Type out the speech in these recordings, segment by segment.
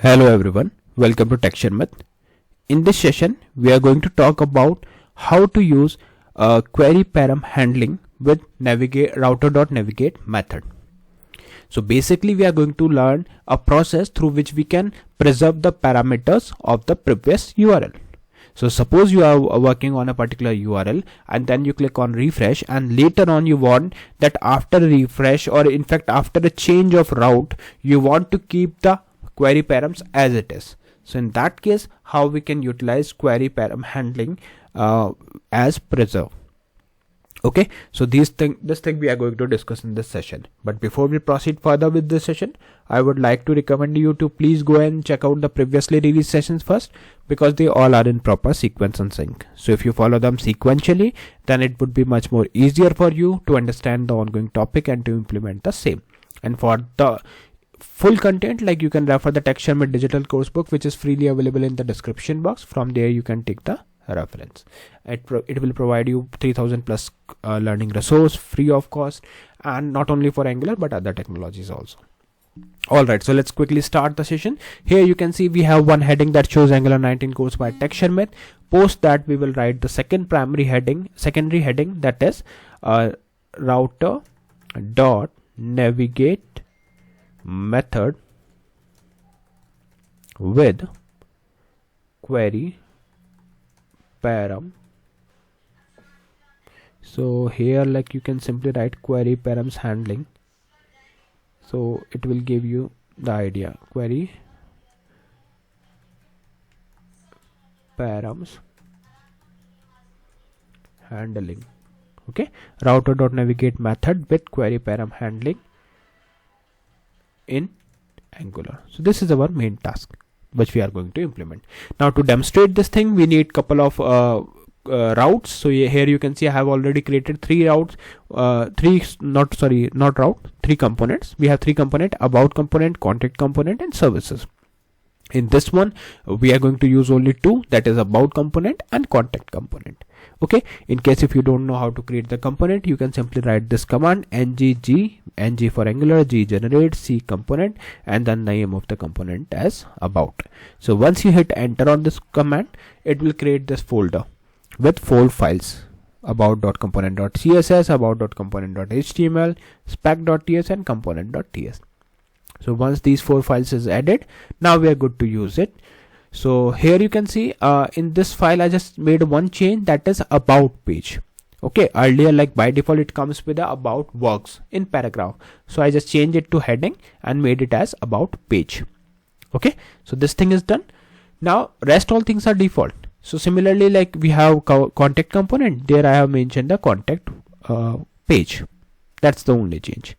Hello everyone, welcome to Sharmit. In this session, we are going to talk about how to use query param handling with Router.Navigate method. So basically, we are going to learn a process through which we can preserve the parameters of the previous URL. So suppose you are working on a particular URL and then you click on refresh, and later on you want that after refresh, or in fact after a change of route, you want to keep the query params as it is. So in that case, how we can utilize query param handling as preserve. Okay, so this thing we are going to discuss in this session. But before we proceed further with this session, I would like to recommend you to please go and check out the previously released sessions first, because they all are in proper sequence and sync. So if you follow them sequentially, then it would be much more easier for you to understand the ongoing topic and to implement the same. And for the full content, like, you can refer the Sharmit digital course book, which is freely available in the description box. From there you can take the reference. It will provide you 3000 plus learning resource free of cost, and not only for Angular but other technologies also. Alright, so let's quickly start the session. Here you can see we have one heading that shows Angular 19 course by Sharmit. Post that, we will write the secondary heading, that is Router.Navigate method with query param. So here, like, you can simply write query params handling. So it will give you the idea, query params handling. Okay, Router.Navigate method with query param handling in Angular. So this is our main task which we are going to implement. Now to demonstrate this thing, we need couple of routes. So here you can see I have already created three components. We have three components: about component, contact component, and services. In this one, we are going to use only two, that is about component and contact component. Okay, in case if you don't know how to create the component, you can simply write this command: ng for Angular, g generate, c component, and then name of the component as about. So once you hit enter on this command, it will create this folder with 4 files: about.component.css, about.component.html, spec.ts, and component.ts. So once these 4 files is added, now we are good to use it. So here you can see in this file I just made one change, that is about page. Okay, earlier, like, by default it comes with the about works in paragraph, so I just changed it to heading and made it as about page. Okay, so this thing is done. Now rest all things are default. So similarly, like, we have contact component, there I have mentioned the contact page. That's the only change.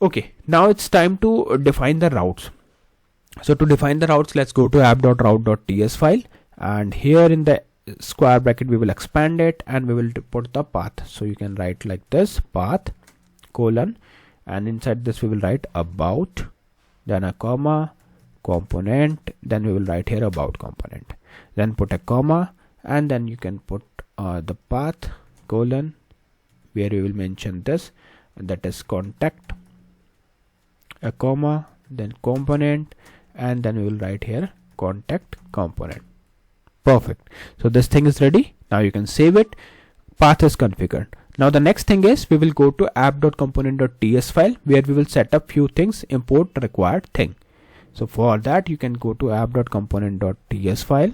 Okay, now it's time to define the routes. So to define the routes, let's go to app.route.ts file, and here in the square bracket we will expand it and we will put the path. So you can write like this: path colon, and inside this we will write about, then a comma, component, then we will write here about component, then put a comma, and then you can put the path colon, where we will mention this, that is contact, a comma, then component, and then we will write here contact component. Perfect. So this thing is ready. Now you can save it. Path is configured. Now the next thing is we will go to app.component.ts file, where we will set up few things, import required thing. So for that you can go to app.component.ts file.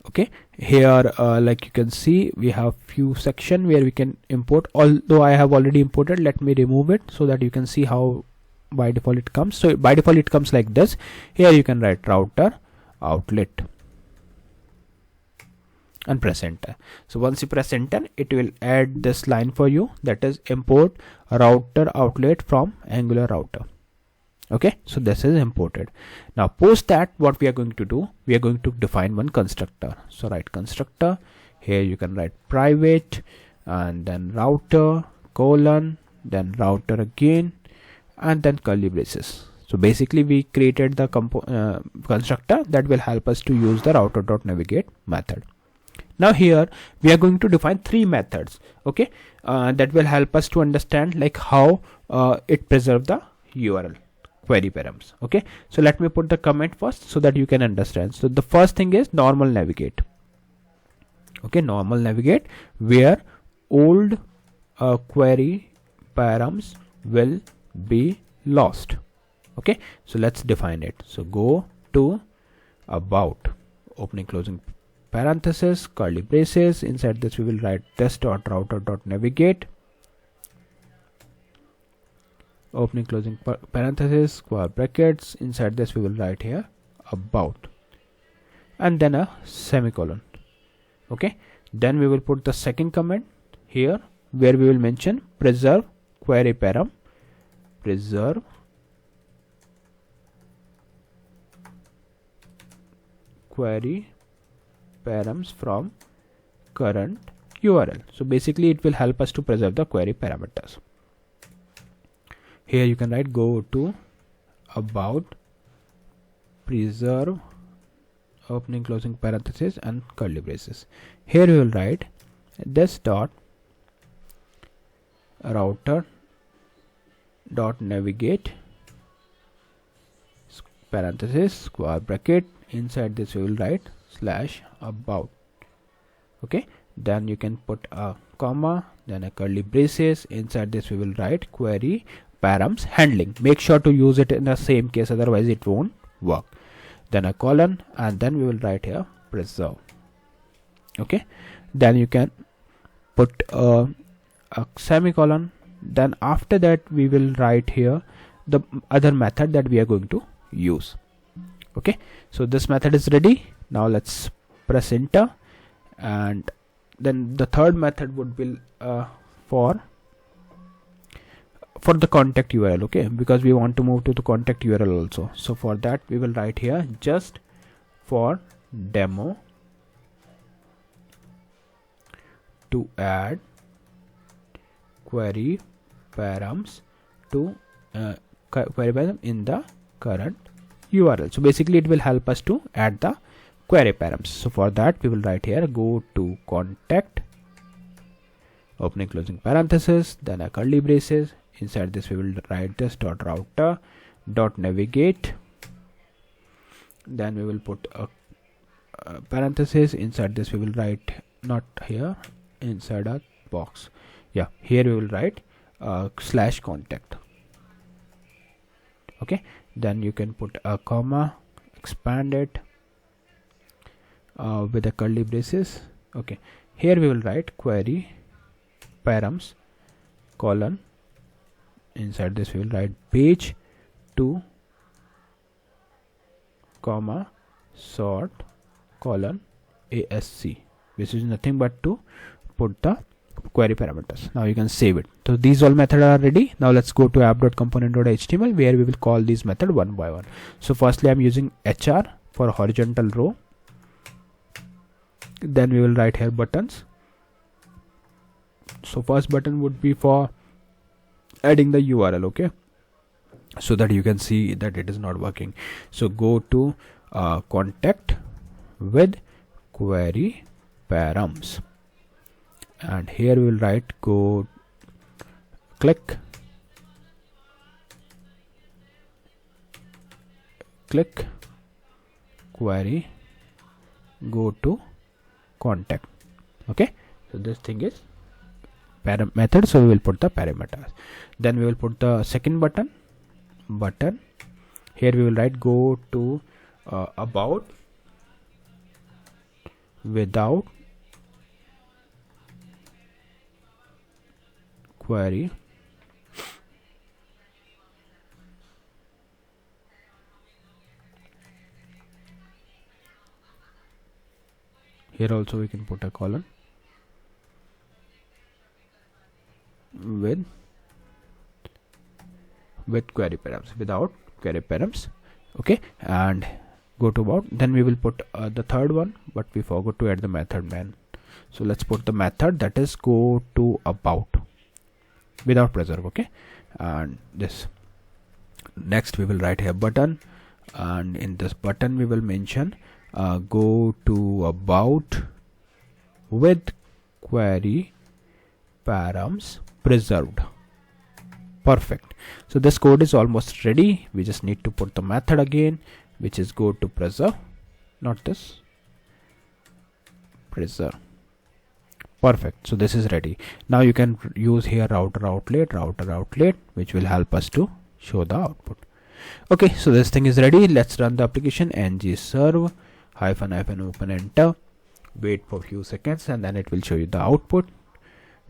Okay, here like you can see we have few section where we can import. Although I have already imported, let me remove it so that you can see how by default it comes. So by default it comes like this. Here you can write router outlet and press enter. So once you press enter, it will add this line for you, that is import router outlet from Angular router. Okay, so this is imported. Now post that, what we are going to do, we are going to define one constructor. So write constructor. Here you can write private, and then router colon, then router again, and then curly braces. So basically we created the constructor that will help us to use the Router.Navigate method. Now here we are going to define 3 methods, okay, that will help us to understand like how it preserve the URL. query params. Okay, so let me put the comment first so that you can understand. So the first thing is normal navigate. Okay, normal navigate, where old query params will be lost. Okay, so let's define it. So go to about, opening closing parenthesis, curly braces. Inside this we will write test.router.navigate, opening closing parenthesis, square brackets. Inside this we will write here about, and then a semicolon. Okay, then we will put the second comment here, where we will mention preserve query param, preserve query params from current URL. So basically it will help us to preserve the query parameters. Here you can write go to about, preserve, opening closing parenthesis and curly braces. Here we will write this dot router.navigate parenthesis square bracket. Inside this we will write /about. Okay, then you can put a comma, then a curly braces. Inside this we will write query params handling. Make sure to use it in the same case, otherwise it won't work. Then a colon, and then we will write here preserve. Okay, then you can put a semicolon. Then after that we will write here the other method that we are going to use. Okay, so this method is ready. Now let's press enter, and then the third method would be for the contact URL. Okay, because we want to move to the contact URL also. So for that we will write here just for demo to add query params to query param in the current URL. So basically it will help us to add the query params. So for that we will write here go to contact, opening closing parenthesis, then a curly braces. Inside this we will write this .router.navigate, then we will put a parenthesis. Inside this we will write, not here, inside a box, yeah, here we will write /contact. Okay, then you can put a comma, expand it with a curly braces. Okay, here we will write query params colon. Inside this we will write page 2 comma sort colon ASC, which is nothing but to put the query parameters. Now you can save it. So these all methods are ready. Now let's go to app.component.html, where we will call these methods one by one. So firstly I'm using HR for horizontal row. Then we will write here buttons. So first button would be for adding the URL. Okay, so that you can see that it is not working. So go to contact with query params, and here we will write go click query go to contact. Okay, so this thing is param method, so we will put the parameters. Then we will put the second button. Here we will write go to about without query here also we can put a colon with query params, without query params. Okay, and go to about. Then we will put the third one, but we forgot to add the method man. So let's put the method, that is go to about without preserve. Okay, and this next we will write here button, and in this button we will mention go to about with query params preserved. Perfect. So this code is almost ready. We just need to put the method again, which is go to preserve, not this, preserve. Perfect. So this is ready. Now you can use here router outlet, which will help us to show the output. Okay, so this thing is ready. Let's run the application. ng serve -open enter, wait for a few seconds, and then it will show you the output.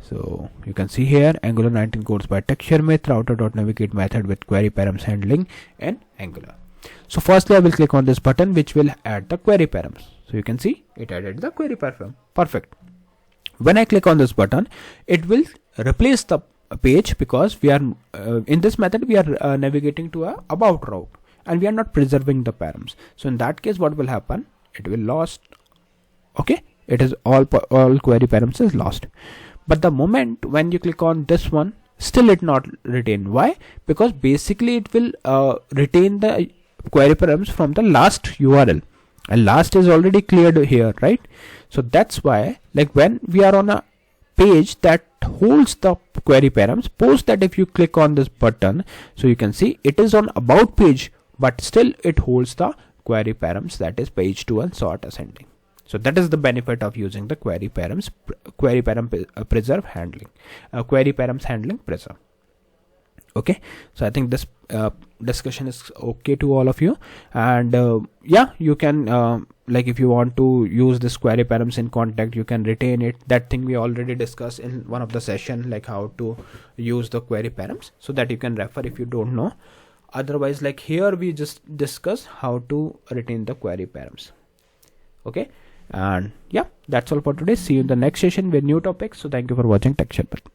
So you can see here Angular 19 codes by Sharmit, Router.Navigate method with queryParamsHandling and Angular. So firstly I will click on this button, which will add the query params. So you can see it added the query param. Perfect. When I click on this button, it will replace the page, because we are in this method we are navigating to a about route, and we are not preserving the params. So in that case, what will happen? It will lost. Okay, it is all query params is lost. But the moment when you click on this one, still it not retain. Why? Because basically it will retain the query params from the last URL, and last is already cleared here, right? So that's why, like when we are on a page that holds the query params, post that if you click on this button, so you can see it is on about page, but still it holds the query params, that is page 2 and sort ascending. So that is the benefit of using the query params preserve handling, query params handling preserve. Okay, so I think this discussion is okay to all of you, and yeah, you can like if you want to use this query params in contact, you can retain it. That thing we already discussed in one of the session, like how to use the query params, so that you can refer if you don't know. Otherwise, like here we just discuss how to retain the query params. Okay, and yeah, that's all for today. See you in the next session with new topics. So thank you for watching Tech Sharmit.